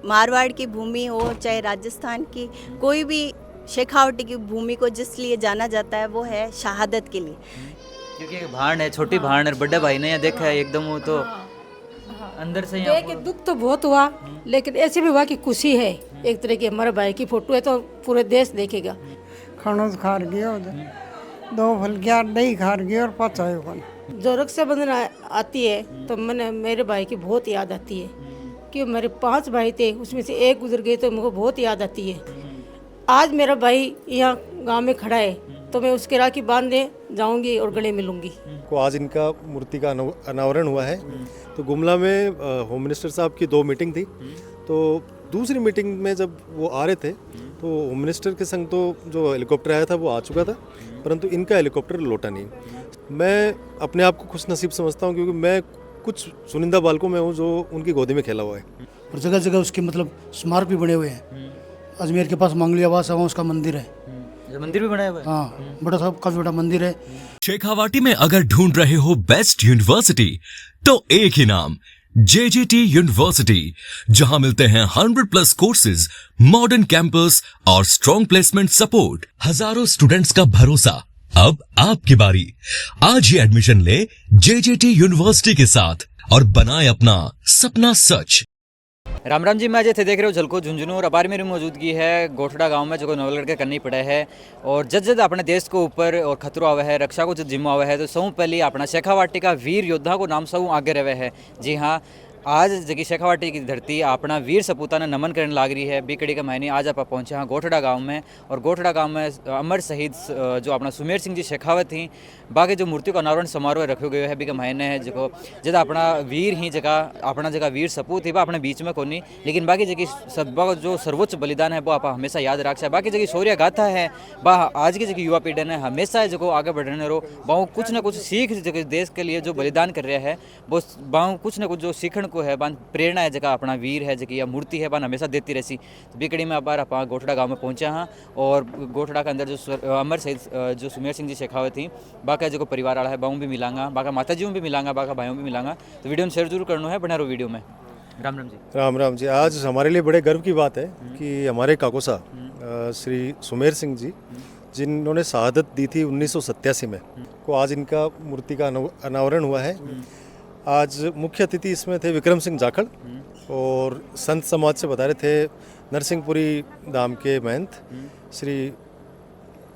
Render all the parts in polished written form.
मारवाड़ की भूमि हो चाहे राजस्थान की, कोई भी शेखावटी की भूमि को जिस लिए जाना जाता है वो है शहादत के लिए। क्योंकि एक भाण है, छोटी भाण है, बड़े भाई ने यहाँ देखा है एकदम, वो तो अंदर से यहाँ देख के दुख तो बहुत हुआ, लेकिन ऐसे भी हुआ कि खुशी है। एक तरह की हमारे भाई की फोटो है तो पूरे देश देखेगा। खाना खार गया उधर, दो फल गया दही खार गया और पचाए कौन। जो रक्षाबंधन आती है तो मैंने मेरे भाई की बहुत याद आती है कि मेरे 5 भाई थे, उसमें से एक गुजर गए तो मुझे बहुत याद आती है। आज मेरा भाई यहाँ गांव में खड़ा है तो मैं उसके राखी बांधने जाऊंगी और गले मिलूंगी। को आज इनका मूर्ति का अनावरण हुआ है। तो गुमला में होम मिनिस्टर साहब की 2 मीटिंग थी। तो दूसरी मीटिंग में जब वो आ रहे थे तो होम मिनिस्टर के संग तो जो हेलीकॉप्टर आया था वो आ चुका था, परंतु इनका हेलीकॉप्टर लौटा नहीं। मैं अपने आप को खुश नसीब समझता हूँ क्योंकि मैं कुछ चुनिंदा बालकों में हूँ जो उनकी गोदी में खेला हुआ है। और जगह जगह उसके मतलब स्मारक भी बने हुए हैं। अजमेर के पास मंगलियावास है, वहाँ उसका मंदिर है। मंदिर भी बनाया हुआ है। हाँ, बड़ा सा काफी बड़ा मंदिर है। शेखावाटी में अगर ढूंढ रहे हो बेस्ट यूनिवर्सिटी तो एक ही नाम, JJT यूनिवर्सिटी, जहां मिलते हैं 100+ कोर्सेज, मॉडर्न कैंपस और स्ट्रॉन्ग प्लेसमेंट सपोर्ट, हजारों स्टूडेंट्स का भरोसा। अब आपकी बारी, आज ही एडमिशन ले JJT यूनिवर्सिटी के साथ और बनाए अपना सपना सच। राम राम जी, मैं अजय थे, देख रहे हो झलको झुंझुनू। और अबार मेरी मौजूदगी है गोठड़ा गांव में, जो नवलगढ़ के करनी पड़ा है। और जद अपने देश को ऊपर और खतरो आवे है, रक्षा को जब जिम्मा आवे है, तो सौ पहले अपना शेखावाटी का वीर योद्धा को नाम सौ आगे रहे है। जी हाँ, आज जगह शेखावाटी की धरती अपना वीर सपूता ने नमन करने लाग रही है। बीकड़ी का महीने आज आप पहुंचे हाँ गोठड़ा गांव में। और गोठड़ा गांव में अमर शहीद जो अपना सुमेर सिंह जी शेखावत थी, बाकी जो मूर्ति का अनावरण समारोह रखो गयो है बी का महीने है, जो जब अपना वीर ही जगह अपना जगह वीर सपूत ही अपने बीच में कोनी, लेकिन बाकी जगह सब जो सर्वोच्च बलिदान है वो आप हमेशा याद रख है। बाकी जगह शौर्य गाथा है बा आज की जगह युवा पीढ़ी ने हमेशा जो आगे बढ़ने रो बाहू कुछ ना कुछ सीख जगह देश के लिए जो बलिदान कर रहा है वो बाहू कुछ ना कुछ जो सीखण को है, बान प्रेरणा है जगह अपना वीर है जगह या मूर्ति है बान हमेशा देती रहती। तो बीकड़ी में अब आप गोठड़ा गाँव में पहुंचे हाँ। और गोठड़ा के अंदर जो अमर शहीद जो सुमेर सिंह जी शेखावत थी, बाकी जो परिवार वाला है बाहू भी मिलांगा, बाका माता जी भी मिलांगा, बाका भाइयों भी मिलांगा। तो वीडियो में शेयर जरूर करना है, बना रहो वीडियो में। राम राम जी। राम राम जी। आज हमारे लिए बड़े गर्व की बात है कि हमारे काकोसा श्री सुमेर सिंह जी, जिन्होंने शहादत दी थी 1987 में, को आज इनका मूर्ति का अनावरण हुआ है। आज मुख्य अतिथि इसमें थे विक्रम सिंह जाखड़ और संत समाज से बता रहे थे नरसिंहपुरी धाम के महंत श्री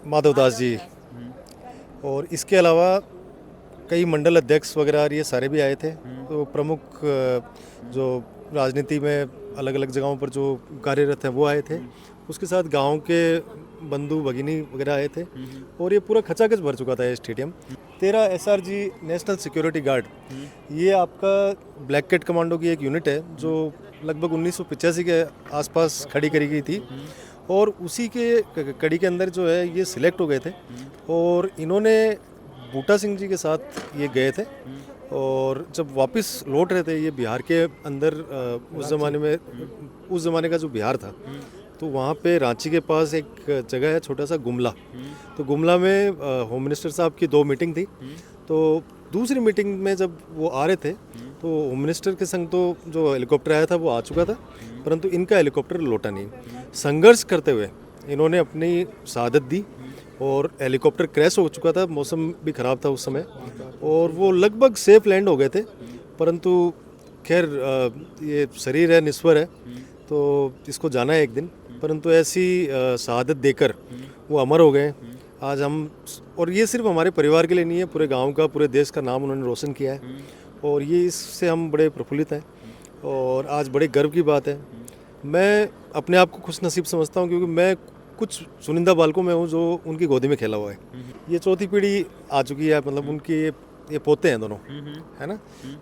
माधवदास जी, और इसके अलावा कई मंडल अध्यक्ष वगैरह ये सारे भी आए थे। तो प्रमुख जो राजनीति में अलग अलग जगहों पर जो कार्यरत हैं वो आए थे। उसके साथ गांव के बंधु भगिनी वगैरह आए थे और ये पूरा खचाखच भर चुका था ये stadium. 13 SRG national security guard, ये आपका ब्लैक कैट कमांडो की एक यूनिट है जो लगभग 1985 के आसपास खड़ी करी गई थी। और उसी के कड़ी के अंदर जो है ये सिलेक्ट हो गए थे और इन्होंने बूटा सिंह जी के साथ ये गए थे। और जब वापस लौट रहे थे ये बिहार के अंदर, उस ज़माने का जो बिहार था, तो वहाँ पे रांची के पास एक जगह है छोटा सा गुमला। तो गुमला में होम मिनिस्टर साहब की 2 मीटिंग थी। तो दूसरी मीटिंग में जब वो आ रहे थे तो होम मिनिस्टर के संग तो जो हेलीकॉप्टर आया था वो आ चुका था, परंतु इनका हेलीकॉप्टर लौटा नहीं। संघर्ष करते हुए इन्होंने अपनी शहादत दी और हेलीकॉप्टर क्रैश हो चुका था, मौसम भी ख़राब था उस समय, और वो लगभग सेफ लैंड हो गए थे। परंतु खैर ये शरीर है, निस्वर है, तो इसको जाना है एक दिन, परंतु ऐसी शहादत देकर वो अमर हो गए। आज हम, और ये सिर्फ हमारे परिवार के लिए नहीं है, पूरे गांव का, पूरे देश का नाम उन्होंने रोशन किया है और ये इससे हम बड़े प्रफुल्लित हैं और आज बड़े गर्व की बात है। मैं अपने आप को खुश नसीब समझता हूँ क्योंकि मैं कुछ चुनिंदा बालकों में हूँ जो उनकी गोदी में खेला हुआ है। ये 4थी पीढ़ी आ चुकी है, मतलब उनकी ये पोते हैं दोनों, है ना।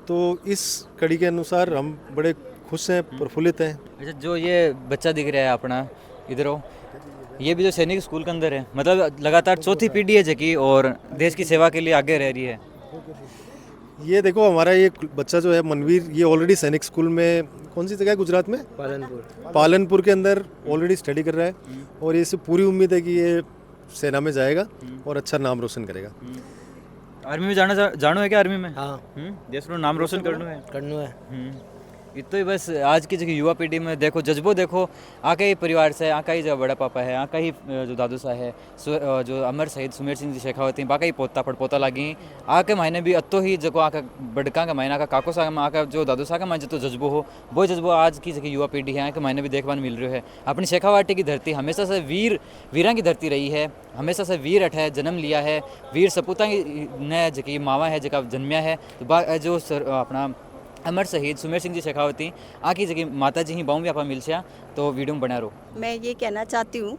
तो इस कड़ी के अनुसार हम बड़े खुश हैं, प्रफुल्लित हैं। अच्छा, जो ये बच्चा दिख रहा है अपना इधर हो, ये भी जो सैनिक स्कूल के अंदर है, मतलब लगातार 4थी पीढ़ी है जकी और देश की सेवा के लिए आगे रह रही है। ये देखो हमारा ये बच्चा जो है मनवीर, ये ऑलरेडी सैनिक स्कूल में, कौन सी जगह है गुजरात में, पालनपुर के अंदर ऑलरेडी स्टडी कर रहा है और ये इससे पूरी उम्मीद है कि ये सेना में जाएगा और अच्छा नाम रोशन करेगा। आर्मी में जानो है क्या? आर्मी में हाँ, देश को नाम रोशन करना है। इतो ही बस आज की जो युवा पीढ़ी में देखो जज्बो देखो आका ही परिवार से आका ही जो बड़ा पापा है आका ही जो दादू सा है जो अमर शहीद सुमेर सिंह जी शेखावती बाका ही पोता पड़पोता लागी आके मायने भी अतो ही जो आका बड़का का मायने आका काको सा आका जो दादू सा का मायने जो जज्बो हो वो जज्बो आज की जो युवा पीढ़ी है आके मायने भी देखने मिल रही है। अपनी शेखावाटी की धरती हमेशा से वीरां की धरती रही है, हमेशा से वीर अठ है जन्म लिया है, वीर सपूता ने जो मावा है जो जन्मिया है तो जो अपना अमर शहीद सुमेर सिंह जी शेखावती आकी जगह माता जी ही बाऊ भी आप मिलसिया तो वीडियो में बना रहो। मैं ये कहना चाहती हूँ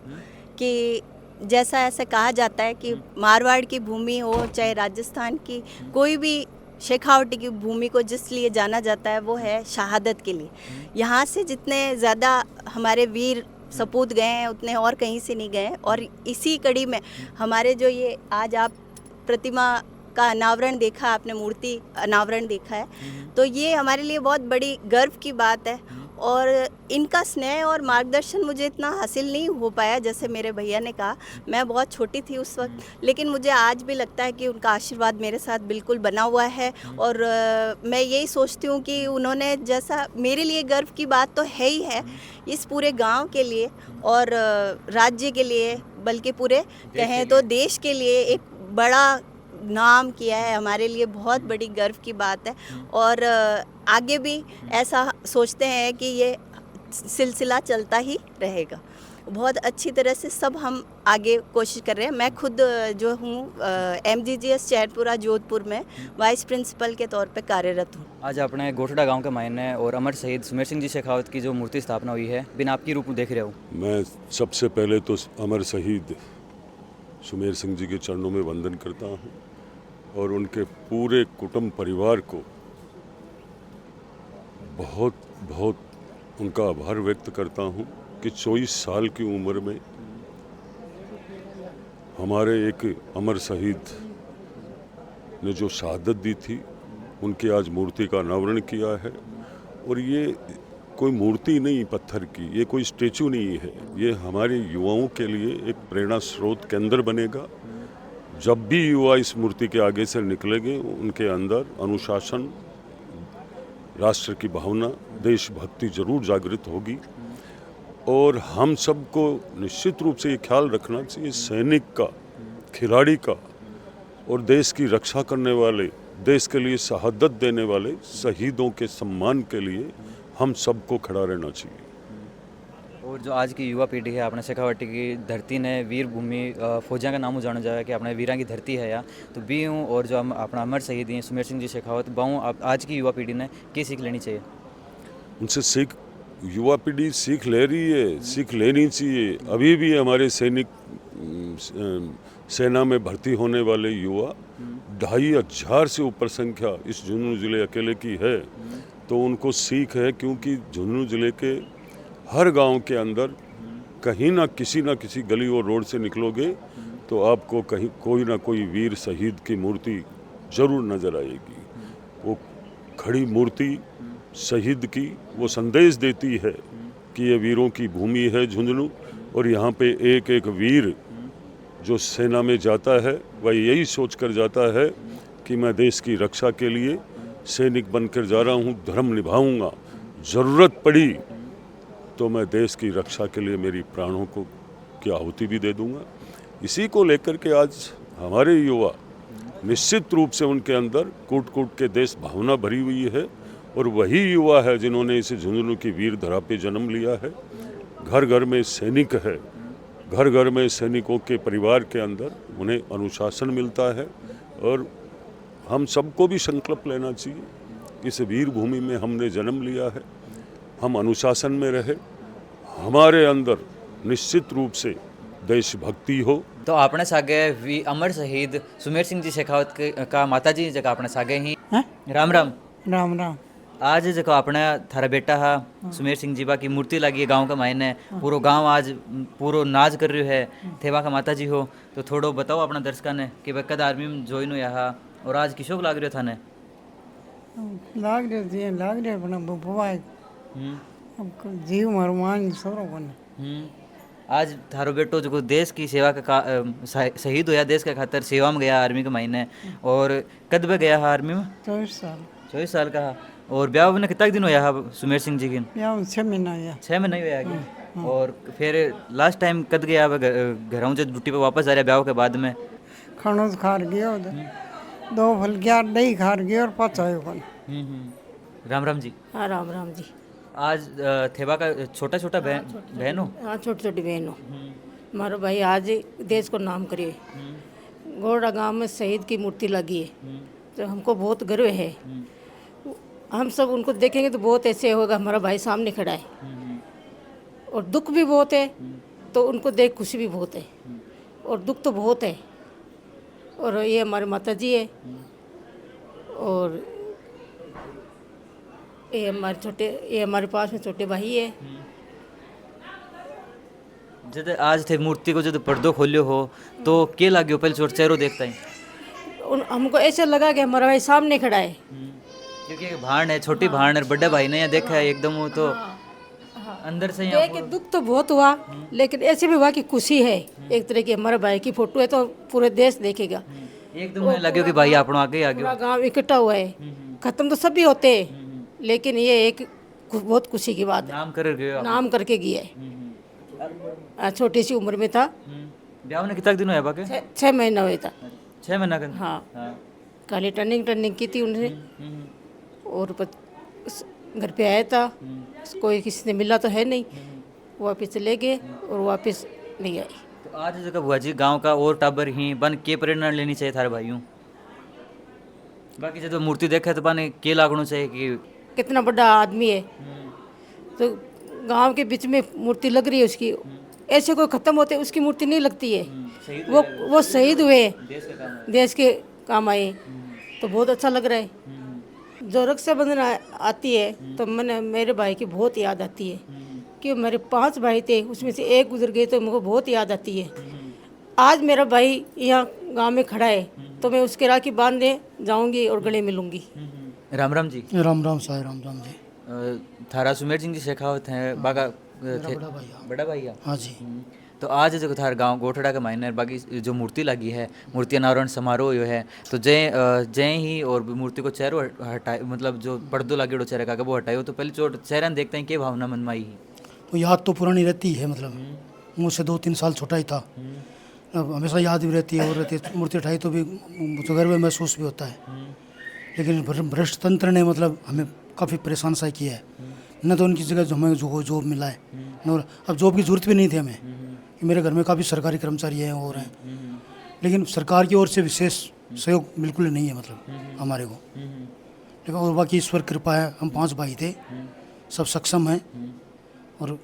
कि जैसा ऐसा कहा जाता है कि मारवाड़ की भूमि हो चाहे राजस्थान की कोई भी शेखावटी की भूमि को जिस लिए जाना जाता है वो है शहादत के लिए। यहाँ से जितने ज़्यादा हमारे वीर सपूत गए हैं उतने और कहीं से नहीं गए और इसी कड़ी में हमारे जो ये आज आप प्रतिमा का अनावरण देखा, आपने मूर्ति अनावरण देखा है, तो ये हमारे लिए बहुत बड़ी गर्व की बात है। और इनका स्नेह और मार्गदर्शन मुझे इतना हासिल नहीं हो पाया जैसे मेरे भैया ने कहा, मैं बहुत छोटी थी उस वक्त, लेकिन मुझे आज भी लगता है कि उनका आशीर्वाद मेरे साथ बिल्कुल बना हुआ है। और मैं यही सोचती हूँ कि उन्होंने जैसा मेरे लिए गर्व की बात तो है ही है, इस पूरे गांव के लिए और राज्य के लिए बल्कि पूरे कहें तो देश के लिए एक बड़ा नाम किया है, हमारे लिए बहुत बड़ी गर्व की बात है। और आगे भी ऐसा सोचते हैं कि ये सिलसिला चलता ही रहेगा। बहुत अच्छी तरह से सब हम आगे कोशिश कर रहे हैं। मैं खुद जो हूँ MGGS चैनपुरा जोधपुर में वाइस प्रिंसिपल के तौर पे कार्यरत हूँ। आज अपने गोठड़ा गांव के मायने और अमर शहीद सुमेर सिंह जी शेखावत की जो मूर्ति स्थापना हुई है बिना आपकी रूप में देख रहे हो। मैं सबसे पहले तो अमर शहीद सुमेर सिंह जी के चरणों में वंदन करता हूँ और उनके पूरे कुटुंब परिवार को बहुत बहुत उनका आभार व्यक्त करता हूँ कि 24 साल की उम्र में हमारे एक अमर शहीद ने जो शहादत दी थी उनकी आज मूर्ति का अनावरण किया है। और ये कोई मूर्ति नहीं पत्थर की, ये कोई स्टेचू नहीं है, ये हमारे युवाओं के लिए एक प्रेरणा स्रोत केंद्र बनेगा। जब भी युवा इस मूर्ति के आगे से निकलेंगे उनके अंदर अनुशासन, राष्ट्र की भावना, देशभक्ति जरूर जागृत होगी। और हम सबको निश्चित रूप से ये ख्याल रखना चाहिए, सैनिक का, खिलाड़ी का और देश की रक्षा करने वाले, देश के लिए शहादत देने वाले शहीदों के सम्मान के लिए हम सबको खड़ा रहना चाहिए। और जो आज की युवा पीढ़ी है अपने शेखावटी की धरती ने वीर भूमि फौजिया का नाम जाना जाए कि अपने वीरां की धरती है या तो भी हूँ। और जो अपना अमर शहीद हैं सुमेर सिंह जी शेखावत बाऊँ आज की युवा पीढ़ी ने क्या सीख लेनी चाहिए? उनसे सीख युवा पीढ़ी सीख ले रही है, सीख लेनी चाहिए। अभी भी हमारे सैनिक सेना में भर्ती होने वाले युवा 2500 से ऊपर संख्या इस झुंझुनू ज़िले अकेले की है। तो उनको सीख है, क्योंकि झुंझुनू ज़िले के हर गांव के अंदर कहीं ना किसी गली और रोड से निकलोगे तो आपको कहीं कोई ना कोई वीर शहीद की मूर्ति जरूर नज़र आएगी। वो खड़ी मूर्ति शहीद की वो संदेश देती है कि ये वीरों की भूमि है झुंझुनू, और यहाँ पे एक एक वीर जो सेना में जाता है वह यही सोच कर जाता है कि मैं देश की रक्षा के लिए सैनिक बनकर जा रहा हूँ, धर्म निभाऊंगा, ज़रूरत पड़ी तो मैं देश की रक्षा के लिए मेरी प्राणों को की आहुति भी दे दूंगा। इसी को लेकर के आज हमारे युवा निश्चित रूप से उनके अंदर कूट कूट के देश भावना भरी हुई है। और वही युवा है जिन्होंने इस झुंझुनू की वीर धरा पे जन्म लिया है। घर घर में सैनिक है, घर घर में सैनिकों के परिवार के अंदर उन्हें अनुशासन मिलता है। और हम सबको भी संकल्प लेना चाहिए, इस वीर भूमि में हमने जन्म लिया है, हम अनुशासन में रहे, हमारे अंदर निश्चित रूप से देशभक्ति हो। तो अपने सागे अमर शहीद सुमेर सिंह जी शेखावत का माता जी जगह अपने सागे ही राम राम राम राम। आज जगह अपने थारा बेटा हा सुमेर सिंह जी बा की मूर्ति लगी है गांव का मायने, पूरो गांव आज पूरो नाच कर रही है, थेवा का माता जी हो। तो थोड़ो बताओ अपना दर्शका ने कि कद आर्मी में ज्वाइन हो यहाँ और आज किशोक लाग रहे था ने? लाग रहे अपना बुआ जीव मरमान सरो बने। आज थारो बेटो जो देश की सेवा का शहीद होया, देश के खातर सेवा में गया आर्मी के महीने। और कद में गया आर्मी में? 24 साल। 24 साल का। और ब्याह ने कितना दिन होया सुमेर सिंह जी की? या 6 महीना या 6 महीने हुए आगे। और फिर लास्ट टाइम कद गया घरों से ड्यूटी पे वापस आ रहा ब्याह के बाद में? खानों से खार गया उधर 2 फुलकिया दही खार गया और पचायो कन। राम राम जी। हाँ राम राम जी। आज थेबा का छोटा छोटा बहन हो? हाँ छोटी छोटी बहन हो। हमारा भाई आज देश को नाम करे। गोड़ा गांव में शहीद की मूर्ति लगी है तो हमको बहुत गर्व है। हम सब उनको देखेंगे तो बहुत ऐसे होगा हमारा भाई सामने खड़ा है। और दुख भी बहुत है तो उनको देख खुशी भी बहुत है। और दुख तो बहुत है। और ये हमारे माता जी है और ये हमारे पास में छोटे भाई है। जब आज थे मूर्ति को जब पर्दो खोलियो हो तो के लाग्यो पहले चोट चेहरो देखता है? हमको ऐसा लगा कि हमारा भाई सामने खड़ा है। क्योंकि भाण है, छोटी भाण है, बड़े भाई ने यहाँ देखा है एकदम वो तो अंदर से यहाँ देख के दुख तो बहुत हुआ लेकिन ऐसे भी हुआ कि खुशी है। एक तरह की हमारा भाई की फोटो है तो पूरे देश देखेगा। एकदम लगे कि भाई आपनो आगे आगे पूरा गांव इकट्ठा हुआ है। खत्म तो सभी होते हैं लेकिन ये एक बहुत खुशी की बात है। नाम कर गए नाम करके गया है। छोटी सी उम्र में था। ब्याह ने कितना दिन हुआ बाकी? 6 महीना हुआ था। 6 महीना का? हाँ खाली टर्निंग की थी उन्होंने। और घर पे आया था कोई किसी ने मिला तो है नहीं। वापस चले गए और वापस नहीं आई। तो आज जगह बुआ जी गांव का और टाबर ही बन के प्रेरणा लेनी चाहिए थारे भाइयों? बाकी जब मूर्ति देखे तो बन के लागणो चाहिए कि कितना बड़ा आदमी है तो गांव के बीच में मूर्ति लग रही है उसकी। ऐसे कोई खत्म होते उसकी मूर्ति नहीं लगती है। वो शहीद हुए देश के काम आए तो बहुत अच्छा लग रहा है। जो रक्षाबंधन आती है तो मेरे भाई की बहुत याद आती है कि मेरे 5 भाई थे उसमें से एक गुजर गए तो मुझे बहुत याद आती है। आज मेरा भाई यहाँ गांव में खड़ा है तो मैं उसके राखी बांधने जाऊंगी और गले मिलूंगी। राम राम जी। राम राम साई राम राम जी। थारा सुमेर सिंह जी शेखावत है बागा बड़ा भैया? हाँ जी। तो आज जो थार गांव गोठड़ा के मायने बाकी जो मूर्ति लगी है मूर्ति अनावरण समारोह यो है तो जय ही और मूर्ति को चेहरो हटाए मतलब जो पर्दो लागेड़ो चेहरे का वो हटाए तो पहले चोट चेहरा देखते हैं क्या भावना मन में आई? वो याद तो पुरानी रहती है मतलब मुझसे 2-3 साल छोटा ही था। अब हमेशा याद भी रहती है और रहती है। मूर्ति उठाई तो भी तो गर्व महसूस भी होता है। लेकिन भ्रष्ट तंत्र ने मतलब हमें काफ़ी परेशान सा किया है। न तो उनकी जगह हमें जॉब मिला है न अब जॉब की ज़रूरत भी नहीं थी हमें कि मेरे घर में काफ़ी सरकारी कर्मचारी हैं और हैं। लेकिन सरकार की ओर से विशेष सहयोग बिल्कुल नहीं है मतलब हमारे को। लेकिन और बाकी ईश्वर कृपा है। हम 5 भाई थे सब सक्षम हैं और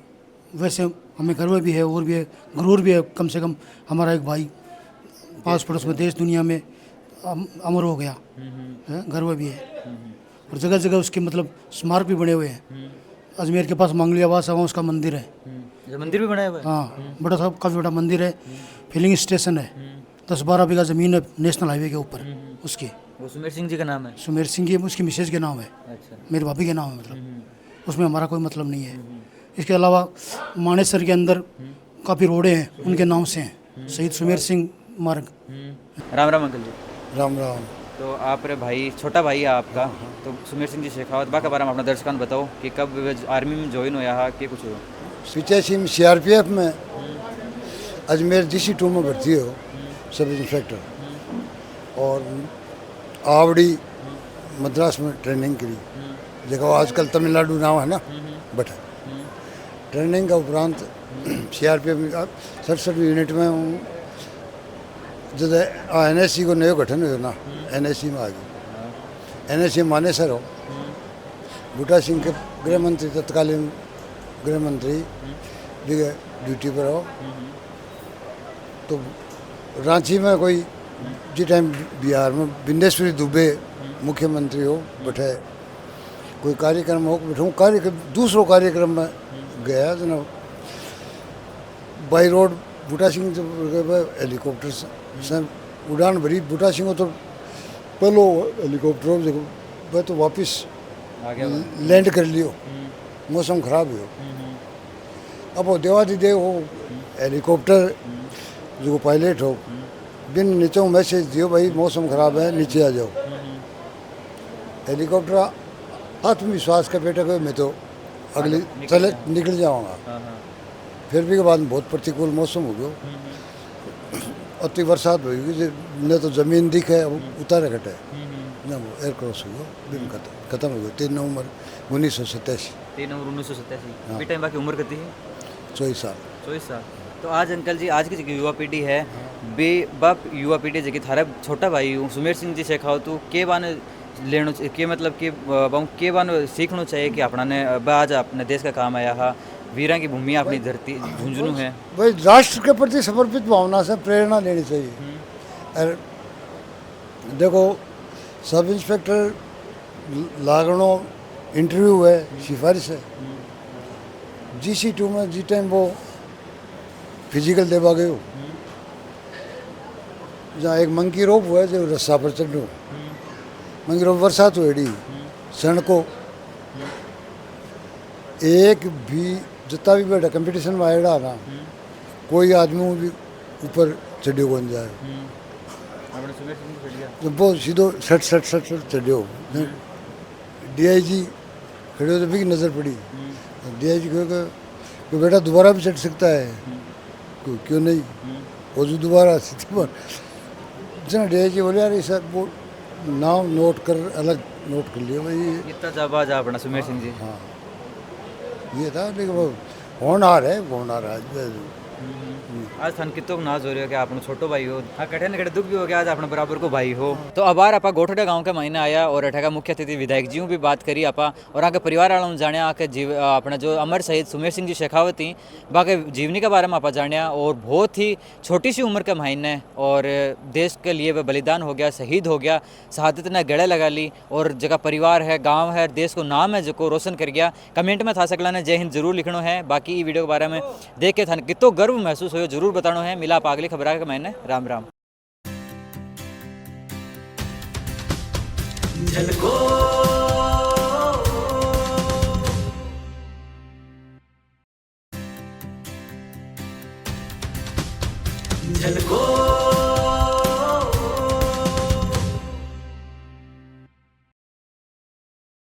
वैसे हमें गर्व भी है और भी है गुरूर भी है। कम से कम हमारा एक भाई पास पड़ोस में देश दुनिया में अमर हो गया है। गर्व भी है और जगह जगह उसके मतलब स्मारक भी बने हुए हैं। अजमेर के पास मांगलियावास है वहाँ उसका मंदिर है। मंदिर भी बनाया हुआ है? हाँ बड़ा सा काफ़ी बड़ा मंदिर है। फिलिंग स्टेशन है 10-12 बीघा ज़मीन है नेशनल हाईवे के ऊपर उसकी। वो सुमेर सिंह जी का नाम है? सुमेर सिंह की उसकी मिसेज के नाम है। अच्छा। मेरे भाभी के नाम है मतलब उसमें हमारा कोई मतलब नहीं है। इसके अलावा मानेसर के अंदर काफ़ी रोडें हैं उनके नाम से हैं। शहीद सुमेर सिंह मार्ग। राम राम अंकल जी। राम राम। तो आप रे भाई छोटा भाई है आपका तो सुमेर सिंह जी शेखावत बा के बारे में अपना दर्शकों को बताओ कि कब आर्मी में ज्वाइन होया है कि कुछ हो? 85 में CRPF में अजमेर DC2 में भर्ती हो सब इंस्पेक्टर और आवड़ी मद्रास में ट्रेनिंग करी देखो आजकल तमिलनाडु नाम है ना बट ट्रेनिंग का उपरांत CRPF में 67 यूनिट में हूँ। जब NSC को नयो गठन हो ना NSC में आ गई। NSC मानेसर हो बूटा सिंह के गृह मंत्री तत्कालीन गृह मंत्री भी ड्यूटी पर हो तो रांची में कोई जिस टाइम बिहार में बिंदेश्वरी दुबे मुख्यमंत्री हो बैठे कोई कार्यक्रम हो बैठे दूसरों कार्यक्रम में गया जना by road Buta Singh helicopter से उड़ान भरी। बूटा सिंह तो पहलो हेलीकॉप्टर वह तो वापस लैंड कर लियो मौसम खराब हो। अब वो देवाधिदेव हो हेलीकॉप्टर जो पायलट हो बिन नीचे मैसेज दियो भाई मौसम खराब है नीचे आ जाओ। हेलीकॉप्टर आत्मविश्वास का बेटा को मैं तो अगली चले निकल जाऊंगा। हाँ हाँ फिर भी के बाद में बहुत प्रतिकूल मौसम हो गयो, अति बरसात होगी, न तो जमीन दिखे उतारे घटे न वो एयर क्रॉस हो गयो, दिन खत्म हो गयो। 3 नवंबर 1987। 3 नवंबर 1987 टाइम बाकी उम्र कितनी है? 24 साल। 24 साल। तो आज अंकल जी, आज की जो युवा पीढ़ी है बे बाप युवा पीढ़ी जगह थारा छोटा भाई हूँ सुमेर सिंह जी शेखावत के बान लेनो के मतलब कि बहु के बान सीखना चाहिए कि अपना ने आज अपने देश का काम आया हा, वीरा की भूमि अपनी धरती झुंझुनू है भाई राष्ट्र के प्रति समर्पित भावना से प्रेरणा लेनी चाहिए। और देखो सब इंस्पेक्टर लागणों इंटरव्यू है, सिफारिश है। GC2 में जी टाइम वो फिजिकल देवा गयो, जहाँ एक मंकी रोप हुआ है जो रस्सा पर चढ़ो, मंकी रोप बरसात हुई सड़कों एक भी जितना भी बैठा कंपटीशन में आएगा ना, कोई आदमी भी ऊपर चढ़ियो कौन जाए, तो वो सीधो सट चढ़ियो। DIG खड़े हो तो भी नज़र पड़ी, DIG को बेटा दोबारा भी चढ़ सकता है, क्यों नहीं, वो जो दोबारा जना DIG बोले यार सर वो नाम नोट कर अलग नोट कर लिया भाई, इतना जाबाज अपना सुमेर सिंह जी। हाँ ये था, लेकिन वो होनहार है। आज थान कितो नाज हो रही हो कि आपने छोटो भाई हो, हाँ कठे न कठे दुख भी हो गया आज अपने बराबर को भाई हो। तो अबार आपा गोठड़ा गांव के महीने आया और अठा का मुख्य अतिथि विधायक जी भी बात करी आपा, और आगे परिवार वालों जाने आके अपना जो अमर शहीद सुमेर सिंह जी शेखावत थी बाकी जीवनी के बारे में आपा जानिया, और बहुत ही छोटी सी उम्र के महीने और देश के लिए वह बलिदान हो गया, शहीद हो गया, शहादत ने गले लगा ली, और जगह परिवार है, गाँव है, देश को नाम है जो रोशन कर गया। कमेंट में था सकला ने जय हिंद जरूर लिखना है, बाकी वीडियो के बारे में देख के थाने कितो गर्व महसूस हो जरूर बताना है। मिला आप अगली खबर के मैंने राम राम। झलको